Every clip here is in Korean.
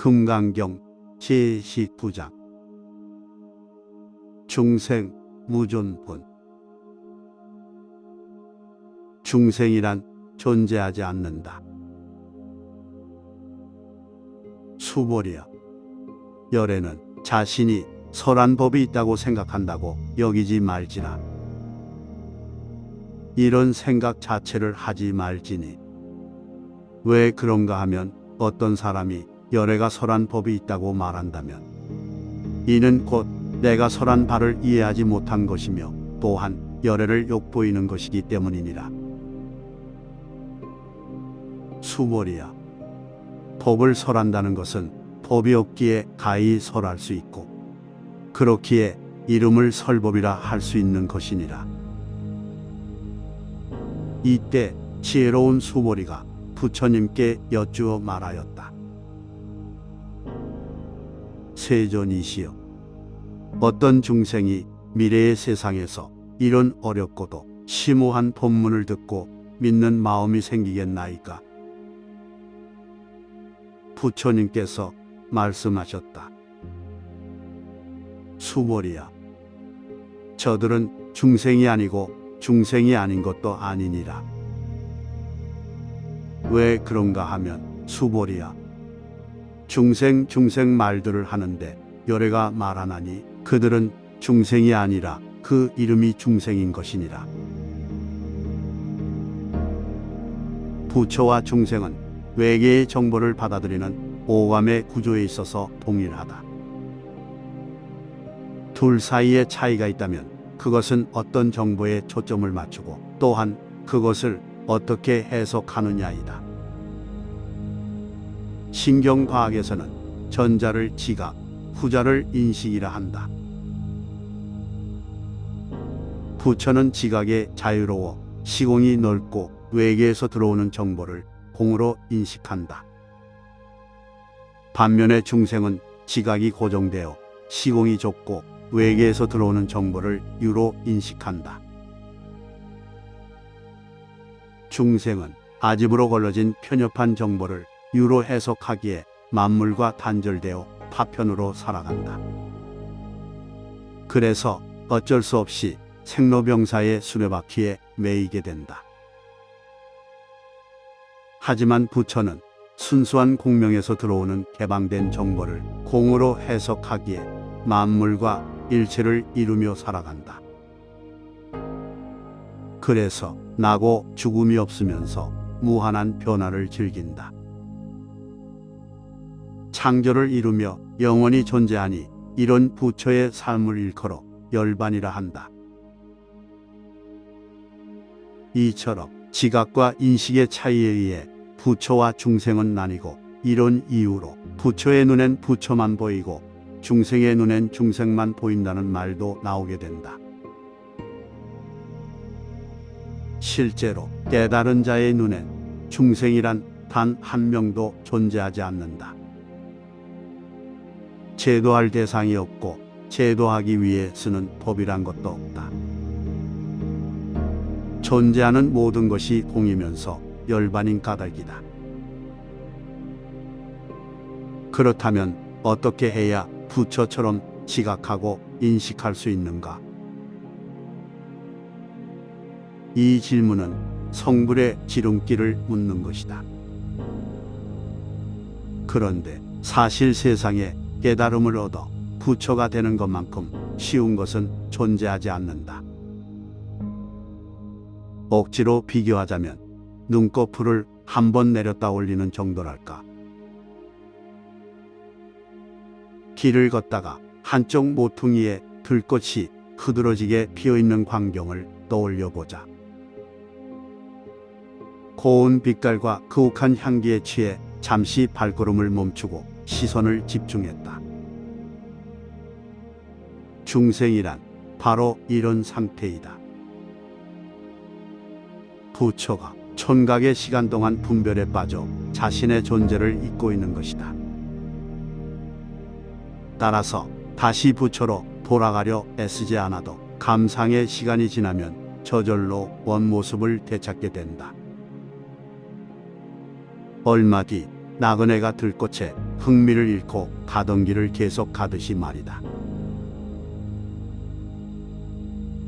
금강경 제19장 중생 무존본. 중생이란 존재하지 않는다. 수보리여, 열애는 자신이 설한 법이 있다고 생각한다고 여기지 말지라. 이런 생각 자체를 하지 말지니. 왜 그런가 하면 어떤 사람이 열애가 설한 법이 있다고 말한다면 이는 곧 내가 설한 바를 이해하지 못한 것이며 또한 열애를 욕보이는 것이기 때문이니라. 수보리야, 법을 설한다는 것은 법이 없기에 가히 설할 수 있고 그렇기에 이름을 설법이라 할 수 있는 것이니라. 이때 지혜로운 수보리가 부처님께 여쭈어 말하였다. 세존이시여, 어떤 중생이 미래의 세상에서 이런 어렵고도 심오한 법문을 듣고 믿는 마음이 생기겠나이까? 부처님께서 말씀하셨다. 수보리야, 저들은 중생이 아니고 중생이 아닌 것도 아니니라. 왜 그런가 하면 수보리야, 중생 말들을 하는데 열애가 말하나니 그들은 중생이 아니라 그 이름이 중생인 것이니라. 부처와 중생은 외계의 정보를 받아들이는 오감의 구조에 있어서 동일하다. 둘 사이에 차이가 있다면 그것은 어떤 정보에 초점을 맞추고 또한 그것을 어떻게 해석하느냐이다. 신경과학에서는 전자를 지각, 후자를 인식이라 한다. 부처는 지각에 자유로워 시공이 넓고 외계에서 들어오는 정보를 공으로 인식한다. 반면에 중생은 지각이 고정되어 시공이 좁고 외계에서 들어오는 정보를 유로 인식한다. 중생은 아집으로 걸러진 편협한 정보를 유로 해석하기에 만물과 단절되어 파편으로 살아간다. 그래서 어쩔 수 없이 생로병사의 수레바퀴에 매이게 된다. 하지만 부처는 순수한 공명에서 들어오는 개방된 정보를 공으로 해석하기에 만물과 일체를 이루며 살아간다. 그래서 나고 죽음이 없으면서 무한한 변화를 즐긴다. 창조를 이루며 영원히 존재하니 이런 부처의 삶을 일컬어 열반이라 한다. 이처럼 지각과 인식의 차이에 의해 부처와 중생은 나뉘고 이런 이유로 부처의 눈엔 부처만 보이고 중생의 눈엔 중생만 보인다는 말도 나오게 된다. 실제로 깨달은 자의 눈엔 중생이란 단 한 명도 존재하지 않는다. 제도할 대상이 없고 제도하기 위해 쓰는 법이란 것도 없다. 존재하는 모든 것이 공이면서 열반인 까닭이다. 그렇다면 어떻게 해야 부처처럼 지각하고 인식할 수 있는가? 이 질문은 성불의 지름길을 묻는 것이다. 그런데 사실 세상에 깨달음을 얻어 부처가 되는 것만큼 쉬운 것은 존재하지 않는다. 억지로 비교하자면 눈꺼풀을 한 번 내렸다 올리는 정도랄까. 길을 걷다가 한쪽 모퉁이에 들꽃이 흐드러지게 피어있는 광경을 떠올려보자. 고운 빛깔과 그윽한 향기에 취해 잠시 발걸음을 멈추고 시선을 집중했다. 중생이란 바로 이런 상태이다. 부처가 촌각의 시간 동안 분별에 빠져 자신의 존재를 잊고 있는 것이다. 따라서 다시 부처로 돌아가려 애쓰지 않아도 감상의 시간이 지나면 저절로 원모습을 되찾게 된다. 얼마 뒤 나그네가 들꽃에 흥미를 잃고 가던 길을 계속 가듯이 말이다.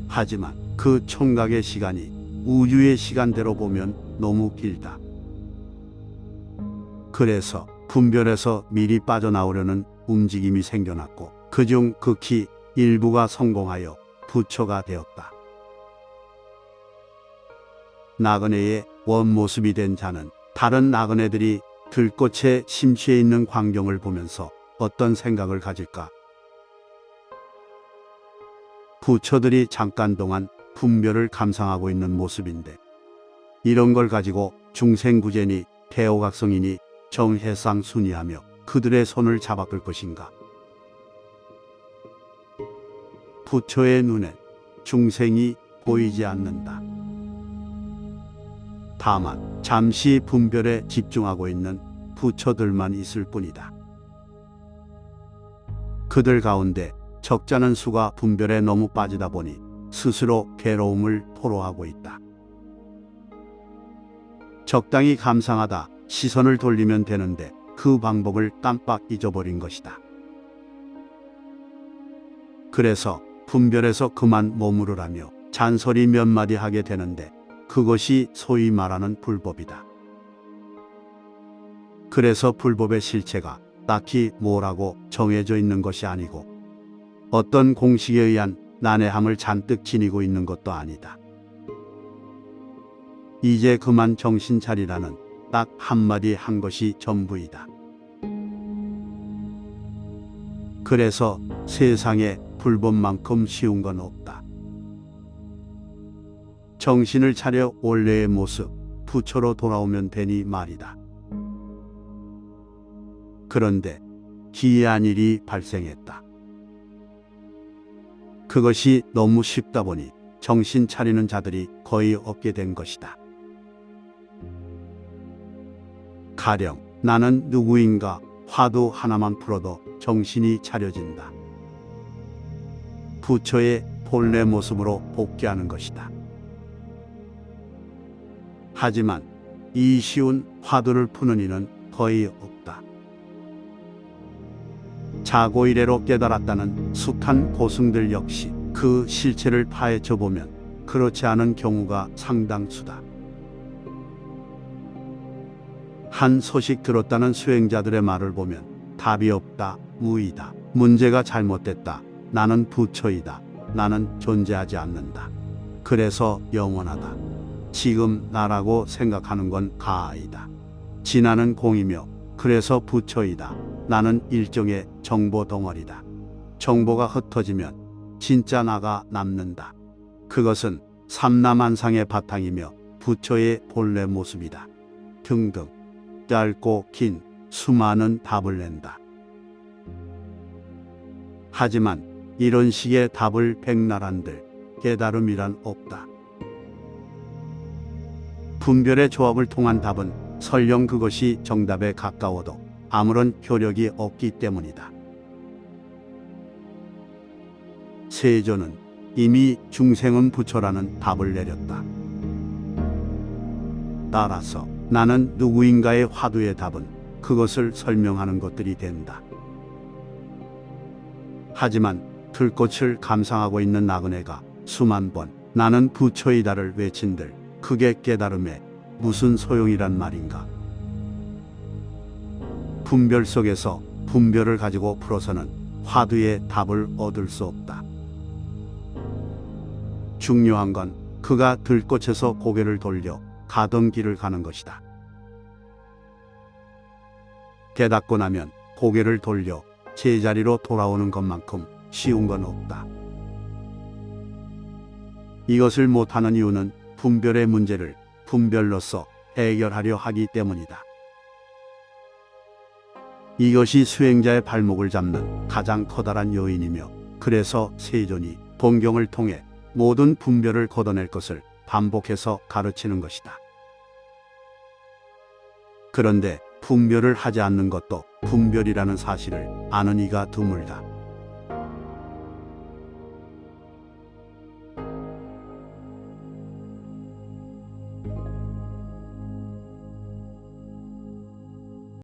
하지만 그 총각의 시간이 우주의 시간대로 보면 너무 길다. 그래서 분별에서 미리 빠져나오려는 움직임이 생겨났고 그중 극히 일부가 성공하여 부처가 되었다. 나그네의 원모습이 된 자는 다른 나그네들이 들꽃에 심취해 있는 광경을 보면서 어떤 생각을 가질까? 부처들이 잠깐 동안 분별을 감상하고 있는 모습인데 이런 걸 가지고 중생구제니 태호각성이니 정해상순이하며 그들의 손을 잡아끌 것인가? 부처의 눈엔 중생이 보이지 않는다. 다만 잠시 분별에 집중하고 있는 부처들만 있을 뿐이다. 그들 가운데 적잖은 수가 분별에 너무 빠지다 보니 스스로 괴로움을 토로하고 있다. 적당히 감상하다 시선을 돌리면 되는데 그 방법을 깜빡 잊어버린 것이다. 그래서 분별에서 그만 머무르라며 잔소리 몇 마디 하게 되는데 그것이 소위 말하는 불법이다. 그래서 불법의 실체가 딱히 뭐라고 정해져 있는 것이 아니고 어떤 공식에 의한 난해함을 잔뜩 지니고 있는 것도 아니다. 이제 그만 정신 차리라는 딱 한마디 한 것이 전부이다. 그래서 세상에 불법만큼 쉬운 건 없다. 정신을 차려 원래의 모습, 부처로 돌아오면 되니 말이다. 그런데 기이한 일이 발생했다. 그것이 너무 쉽다 보니 정신 차리는 자들이 거의 없게 된 것이다. 가령 나는 누구인가 화두 하나만 풀어도 정신이 차려진다. 부처의 본래 모습으로 복귀하는 것이다. 하지만 이 쉬운 화두를 푸는 이는 거의 없다. 자고 이래로 깨달았다는 숱한 고승들 역시 그 실체를 파헤쳐 보면 그렇지 않은 경우가 상당수다. 한 소식 들었다는 수행자들의 말을 보면 답이 없다, 무의다, 문제가 잘못됐다, 나는 부처이다, 나는 존재하지 않는다, 그래서 영원하다, 지금 나라고 생각하는 건 가아이다, 진화는 공이며 그래서 부처이다, 나는 일종의 정보 덩어리다, 정보가 흩어지면 진짜 나가 남는다, 그것은 삼라만상의 바탕이며 부처의 본래 모습이다, 등등 짧고 긴 수많은 답을 낸다. 하지만 이런 식의 답을 백날한들 깨달음이란 없다. 분별의 조합을 통한 답은 설령 그것이 정답에 가까워도 아무런 효력이 없기 때문이다. 세조는 이미 중생은 부처라는 답을 내렸다. 따라서 나는 누구인가의 화두의 답은 그것을 설명하는 것들이 된다. 하지만 들꽃을 감상하고 있는 나그네가 수만 번 나는 부처이다를 외친들 그게 깨달음에 무슨 소용이란 말인가? 분별 속에서 분별을 가지고 풀어서는 화두의 답을 얻을 수 없다. 중요한 건 그가 들꽃에서 고개를 돌려 가던 길을 가는 것이다. 깨닫고 나면 고개를 돌려 제자리로 돌아오는 것만큼 쉬운 건 없다. 이것을 못하는 이유는 분별의 문제를 분별로서 해결하려 하기 때문이다. 이것이 수행자의 발목을 잡는 가장 커다란 요인이며 그래서 세존이 본경을 통해 모든 분별을 걷어낼 것을 반복해서 가르치는 것이다. 그런데 분별을 하지 않는 것도 분별이라는 사실을 아는 이가 드물다.